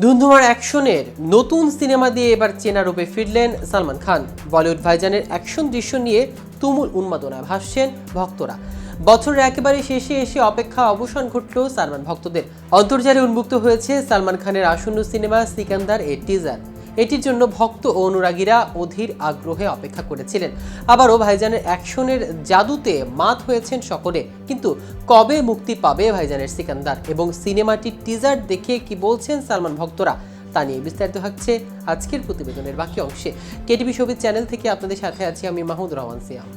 ধুন্ধুমার অ্যাকশনের নতুন সিনেমা দিয়ে এবার চেনা রূপে ফিরলেন সালমান খান। বলিউড ভাইজানের অ্যাকশন দৃশ্য নিয়ে তুমুল উন্মাদনায় ভাসছেন ভক্তরা। বছরের একেবারে শেষে এসে অপেক্ষা অবসান ঘটল সালমান ভক্তদের। অন্তর্জালে উন্মুক্ত হয়েছে সালমান খানের আসন্ন সিনেমা সিকান্দার এর টিজার। এটির জন্য ভক্ত ও অনুরাগীরা অধীর আগ্রহে অপেক্ষা করেছিলেন। আবারও ভাইজানের অ্যাকশনের জাদুতে মাত হয়েছেন সকলে। কিন্তু কবে মুক্তি পাবে ভাইজানের সিকান্দার এবং সিনেমাটির টিজার দেখে কি বলছেন সালমান ভক্তরা, তা নিয়ে বিস্তারিত থাকছে আজকের প্রতিবেদনের বাকি অংশে। কেটিভি শোবিজ চ্যানেল থেকে আপনাদের সাথে আছি আমি মাহমুদ রহমান সিয়াম।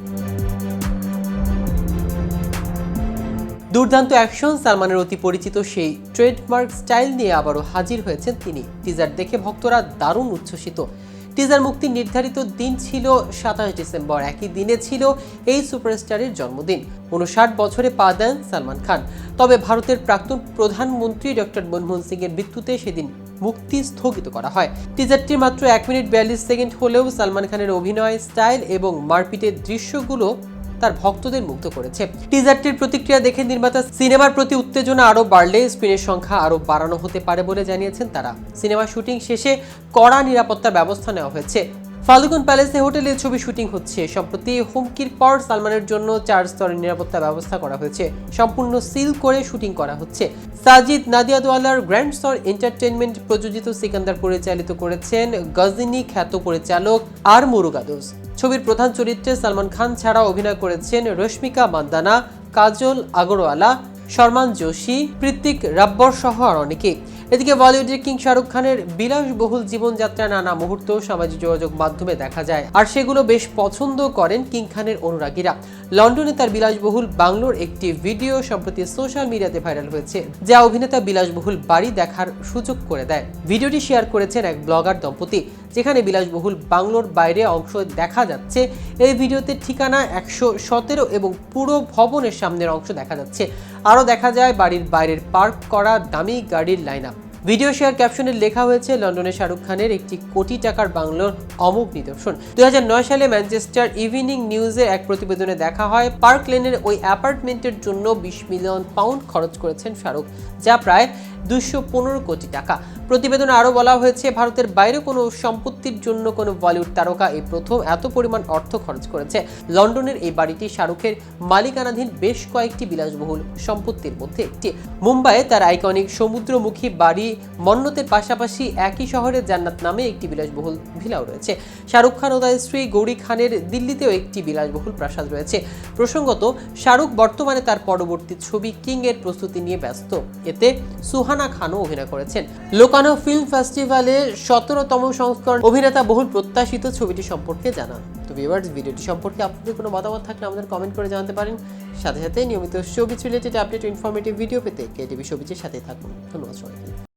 দুর্দান্ত অ্যাকশন, সালমানের অতি পরিচিত সেই ট্রেডমার্ক স্টাইল নিয়ে আবারও হাজির হয়েছেন তিনি। টিজার দেখে ভক্তরা দারুণ উচ্ছ্বসিত। টিজার মুক্তির নির্ধারিত দিন ছিল 27 ডিসেম্বর। একই দিনে ছিল এই সুপারস্টারের জন্মদিন। 59 বছরে পা দেন সালমান খান। তবে ভারতের প্রাক্তন প্রধানমন্ত্রী ডক্টর মনমোহন সিং এর মৃত্যুতে সেদিন মুক্তি স্থগিত করা হয়। টিজারটি মাত্র 1 মিনিট 42 সেকেন্ড হলেও সালমান খানের অভিনয় স্টাইল এবং মারপিটের দৃশ্যগুলো তার ভক্তদের মুগ্ধ করেছে। টিজারটির প্রতিক্রিয়া দেখে নির্মাতা সিনেমার প্রতি উত্তেজনা আরো বাড়লে স্ক্রিনের সংখ্যা আরো বাড়ানো হতে পারে বলে জানিয়েছেন তারা। সিনেমা শুটিং শেষে কড়া নিরাপত্তার ব্যবস্থা নেওয়া হয়েছে। ফাল্গুন প্যালেসে হোটেলে ছবি শুটিং হচ্ছে। সম্প্রতি হুমকির পর সালমানের জন্য 4 স্তরের নিরাপত্তা ব্যবস্থা করা হয়েছে। সম্পূর্ণ সিল করে শুটিং করা হচ্ছে। সাজিদ নাদিয়াদওয়ালার গ্র্যান্ডস্টার এন্টারটেইনমেন্ট প্রযোজিত সিকান্দার পরিচালিত করেছেন গজনী খ্যাত পরিচালক আর মুরুগাদোস। ছবির প্রধান চরিত্রে সালমান খান ছাড়াও অভিনয় করেছেন রশ্মিকা মান্দানা, কাজল আগরওয়ালা, শর্মান যোশী, প্রীতিক রাব্বর সহ আর অনেকে। এদিকে বলিউডের কিং শাহরুখ খানের বিলাসবহুল জীবনযাত্রা নানা মুহূর্ত সামাজিক যোগাযোগ মাধ্যমে দেখা যায়, আর সেগুলো বেশ পছন্দ করেন কিং খানের অনুরাগীরা। লন্ডনে তার বিলাসবহুল বাংলোর একটি ভিডিও সম্প্রতি সোশ্যাল মিডিয়াতে ভাইরাল হয়েছে, যা অভিনেতা বিলাসবহুল বাড়ি দেখার সুযোগ করে দেয়। ভিডিওটি শেয়ার করেছেন এক ব্লগার দম্পতি, যেখানে বিলাসবহুল বাংলোর বাইরে অংশ দেখা যাচ্ছে। এই ভিডিওতে ঠিকানা 117 এবং পুরো ভবনের সামনের অংশ দেখা যাচ্ছে। আরও দেখা যায় বাড়ির বাইরের পার্ক করা দামি গাড়ির লাইনআপ। ভিডিও শেয়ার ক্যাপশনে লেখা হয়েছে, লন্ডনে শাহরুখ খানের একটি কোটি টাকার বাংলোর অমোঘ নিদর্শন। 2009 সালে ম্যানচেস্টার ইভিনিং নিউজের এক প্রতিবেদনে দেখা হয়, পার্ক লেনের ওই অ্যাপার্টমেন্টের জন্য 20 মিলিয়ন পাউন্ড খরচ করেছেন শাহরুখ, যা প্রায় 215 কোটি টাকা। প্রতিবেদনে আরও বলা হয়েছে, ভারতের বাইরে কোনো সম্পত্তির জন্য কোনো বলিউড তারকা এই প্রথম এত পরিমাণ অর্থ খরচ করেছে। লন্ডনের এই বাড়িটি শাহরুখের মালিকানাধীন বেশ কয়েকটি বিলাসবহুল সম্পত্তির মধ্যে একটি। মুম্বাইয়ে তার আইকনিক সমুদ্রমুখী বাড়ি মন্নতের পাশাপাশি একই শহরে জান্নাত নামে একটি বিলাসবহুল ভিলাও রয়েছে। শাহরুখ খান ও তার স্ত্রী গৌরী খানের দিল্লিতেও একটি বিলাসবহুল প্রাসাদ রয়েছে। প্রসঙ্গত, শাহরুখ বর্তমানে তার পরবর্তী ছবি কিং এর প্রস্তুতি নিয়ে ব্যস্ত। এতে সুহানা খানও অভিনয় করেছেন। লোকানো ফিল্ম ফেস্টিভ্যালের 17তম সংস্করণ অভিনেতা বহুল প্রত্যাশিত ছবিটি সম্পর্কে জানান। তো ভিউয়ার্স, ভিডিওটি সম্পর্কে আপনাদের কোনো মতামত থাকলে আমাদের কমেন্ট করে জানাতে পারেন। সাথে সাথে নিয়মিত showbiz related update informative video পেতে কেটিভি শোবিজের সাথে থাকুন। ধন্যবাদ সবাইকে।